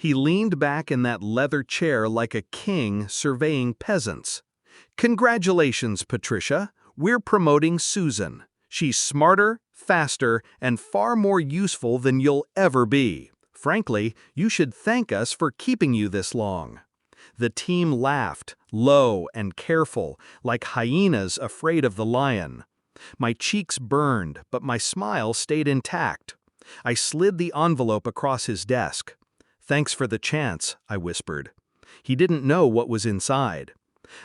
He leaned back in that leather chair like a king surveying peasants. "Congratulations, Patricia. We're promoting Susan. She's smarter, faster, and far more useful than you'll ever be. Frankly, you should thank us for keeping you this long." The team laughed, low and careful, like hyenas afraid of the lion. My cheeks burned, but my smile stayed intact. I slid the envelope across his desk. "Thanks for the chance," I whispered. He didn't know what was inside.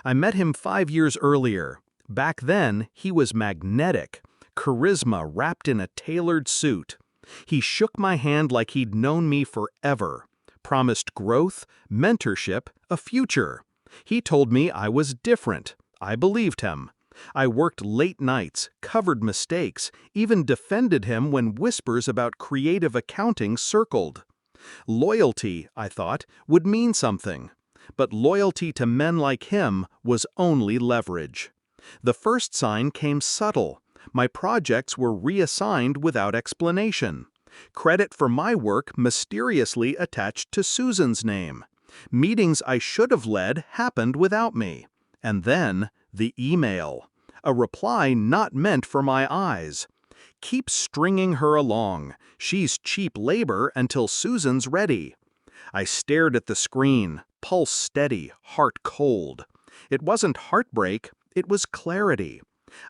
I met him 5 years earlier. Back then, he was magnetic, charisma wrapped in a tailored suit. He shook my hand like he'd known me forever, promised growth, mentorship, a future. He told me I was different. I believed him. I worked late nights, covered mistakes, even defended him when whispers about creative accounting circled. Loyalty, I thought, would mean something. But loyalty to men like him was only leverage. The first sign came subtle. My projects were reassigned without explanation. Credit for my work mysteriously attached to Susan's name. Meetings I should have led happened without me. And then, the email. A reply not meant for my eyes. "Keep stringing her along. She's cheap labor until Susan's ready." I stared at the screen, pulse steady, heart cold. It wasn't heartbreak, it was clarity.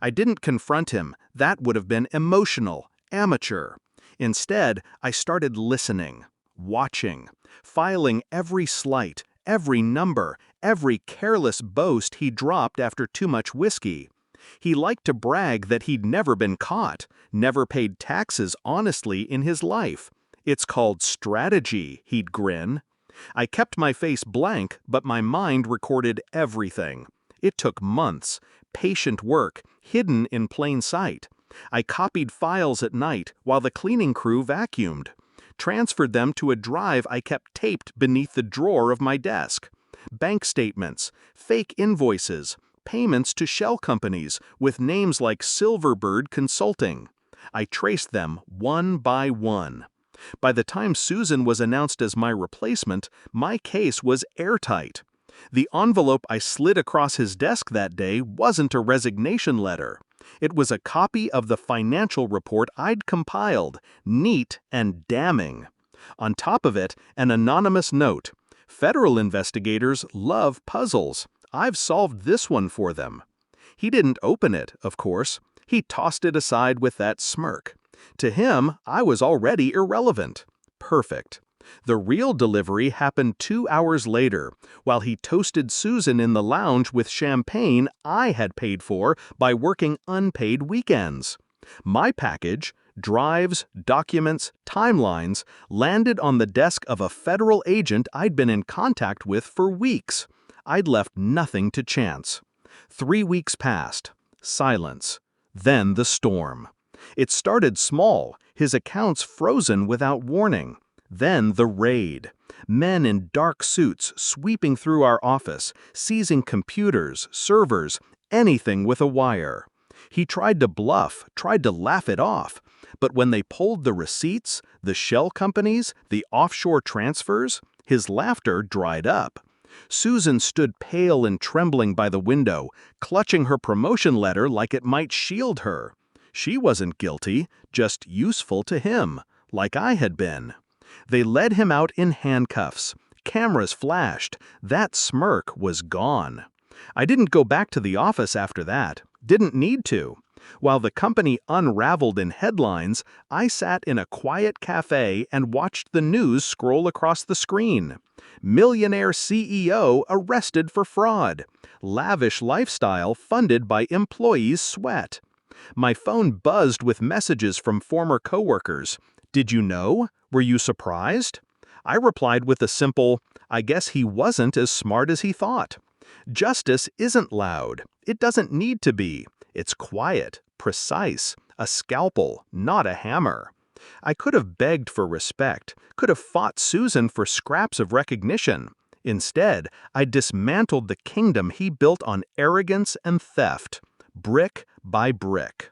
I didn't confront him. That would have been emotional, amateur. Instead, I started listening, watching, filing every slight, every number, every careless boast he dropped after too much whiskey. He liked to brag that he'd never been caught, never paid taxes honestly in his life. "It's called strategy," he'd grin. I kept my face blank, but my mind recorded everything. It took months, patient work, hidden in plain sight. I copied files at night while the cleaning crew vacuumed, transferred them to a drive I kept taped beneath the drawer of my desk. Bank statements, fake invoices, payments to shell companies with names like Silverbird Consulting. I traced them one by one. By the time Susan was announced as my replacement, my case was airtight. The envelope I slid across his desk that day wasn't a resignation letter. It was a copy of the financial report I'd compiled, neat and damning. On top of it, an anonymous note. "Federal investigators love puzzles. I've solved this one for them." He didn't open it, of course. He tossed it aside with that smirk. To him, I was already irrelevant. Perfect. The real delivery happened 2 hours later, while he toasted Susan in the lounge with champagne I had paid for by working unpaid weekends. My package, drives, documents, timelines, landed on the desk of a federal agent I'd been in contact with for weeks. I'd left nothing to chance. 3 weeks passed. Silence. Then the storm. It started small, his accounts frozen without warning. Then the raid. Men in dark suits sweeping through our office, seizing computers, servers, anything with a wire. He tried to bluff, tried to laugh it off. But when they pulled the receipts, the shell companies, the offshore transfers, his laughter dried up. Susan stood pale and trembling by the window, clutching her promotion letter like it might shield her. She wasn't guilty, just useful to him, like I had been. They led him out in handcuffs. Cameras flashed. That smirk was gone. I didn't go back to the office after that. Didn't need to. While the company unraveled in headlines, I sat in a quiet cafe and watched the news scroll across the screen. Millionaire CEO arrested for fraud. Lavish lifestyle funded by employees' sweat. My phone buzzed with messages from former coworkers. "Did you know? Were you surprised?" I replied with a simple, "I guess he wasn't as smart as he thought." Justice isn't loud. It doesn't need to be. It's quiet, precise, a scalpel, not a hammer. I could have begged for respect, could have fought Susan for scraps of recognition. Instead, I dismantled the kingdom he built on arrogance and theft, brick by brick.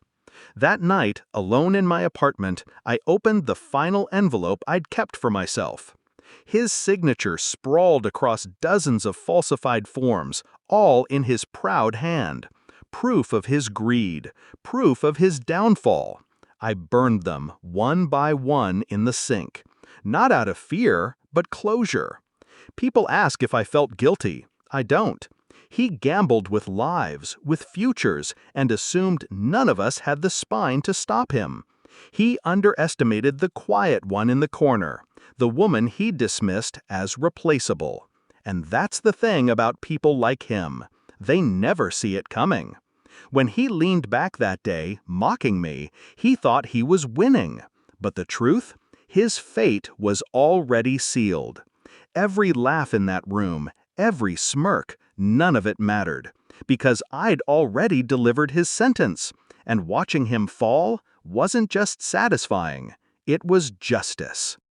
That night, alone in my apartment, I opened the final envelope I'd kept for myself. His signature sprawled across dozens of falsified forms, all in his proud hand. Proof of his greed, proof of his downfall. I burned them one by one in the sink. Not out of fear, but closure. People ask if I felt guilty. I don't. He gambled with lives, with futures, and assumed none of us had the spine to stop him. He underestimated the quiet one in the corner, the woman he dismissed as replaceable. And that's the thing about people like him. They never see it coming. When he leaned back that day, mocking me, he thought he was winning. But the truth? His fate was already sealed. Every laugh in that room, every smirk, none of it mattered. Because I'd already delivered his sentence. And watching him fall wasn't just satisfying. It was justice.